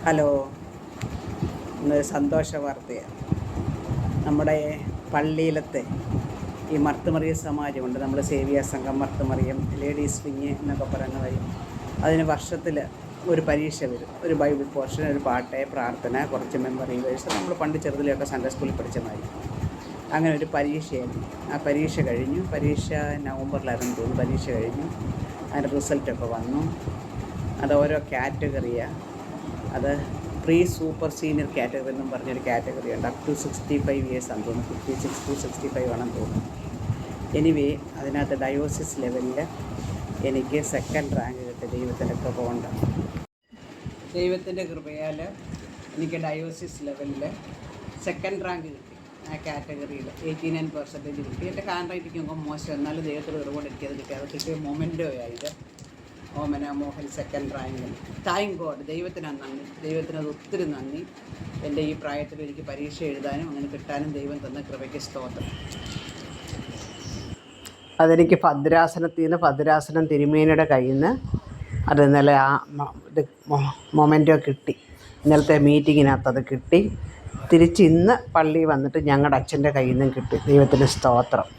Hello, ഇന്നൊരു സന്തോഷ വാർത്തയാണ്. നമ്മുടെ പള്ളിയിലത്തെ ഈ മർത്തുമറിയം സമാജമുണ്ട്, നമ്മൾ സേവിയ സംഘം മർത്തുമറിയം ലേഡീസ് വിങ് എന്നൊക്കെ പറയുന്നത്. അതിന് വർഷത്തിൽ ഒരു പരീക്ഷ വരും. ഒരു ബൈബിൾ പോർഷൻ, ഒരു പാട്ട്, പ്രാർത്ഥന, കുറച്ച് മെമ്മറി വേഴ്സ്. നമ്മൾ പണ്ട് ചെറുതിലൊക്കെ സൺഡേ സ്കൂളിൽ പഠിച്ച മാതിരി അങ്ങനെ ഒരു പരീക്ഷയായിരുന്നു. ആ പരീക്ഷ കഴിഞ്ഞു. പരീക്ഷ നവംബറിലായിരുന്നു തോന്നുന്നു. പരീക്ഷ കഴിഞ്ഞു. അതിൻ്റെ റിസൾട്ടൊക്കെ വന്നു. അത് ഓരോ കാറ്റഗറിയാണ്. അത് പ്രീ സൂപ്പർ സീനിയർ കാറ്റഗറി എന്നും പറഞ്ഞൊരു കാറ്റഗറി ഉണ്ട്. അപ് ടു 65 ഇയേഴ്സ് ആണെന്ന് തോന്നുന്നു. 56 to 65 ആണെന്ന് തോന്നുന്നു. എനിവേ, അതിനകത്ത് ഡയോസിസ് ലെവലിൽ എനിക്ക് സെക്കൻഡ് റാങ്ക് കിട്ടി. ദൈവത്തിൻ്റെ കൃപ കൊണ്ടാണ്. ദൈവത്തിൻ്റെ കൃപയാൽ എനിക്ക് ഡയോസിസ് ലെവലിൽ സെക്കൻഡ് റാങ്ക് കിട്ടി. ആ കാറ്റഗറിയിൽ 89% കിട്ടി. എൻ്റെ ഹാൻഡ് റൈറ്റിംഗ് ഒക്കെ മോശം, എന്നാലും ദൈവത്തിൽ ഒരുപാട് എനിക്കത് കിട്ടി. അത് കിട്ടിയ മൊമെൻറ്റോ ആയത്. ഓമന മോഹൻ സെക്കൻഡ് റാങ്കിൽ. Thank God. ദൈവത്തിനാണ് നന്ദി. ദൈവത്തിനത് ഒത്തിരി നന്ദി. എൻ്റെ ഈ പ്രായത്തിൽ എനിക്ക് പരീക്ഷ എഴുതാനും അങ്ങനെ കിട്ടാനും ദൈവം തന്ന കൃപയ്ക്ക് സ്തോത്രം. അതെനിക്ക് ഭദ്രാസനം തിരുമേനിയുടെ കയ്യിൽ നിന്ന് അത് ഇന്നലെ ഇത് മൊമെൻറ്റോ കിട്ടി. ഇന്നലത്തെ മീറ്റിങ്ങിനകത്ത് കിട്ടി. തിരിച്ച് ഇന്ന് പള്ളി വന്നിട്ട് ഞങ്ങളുടെ അച്ഛൻ്റെ കയ്യിൽ നിന്നും കിട്ടി. ദൈവത്തിന് സ്തോത്രം.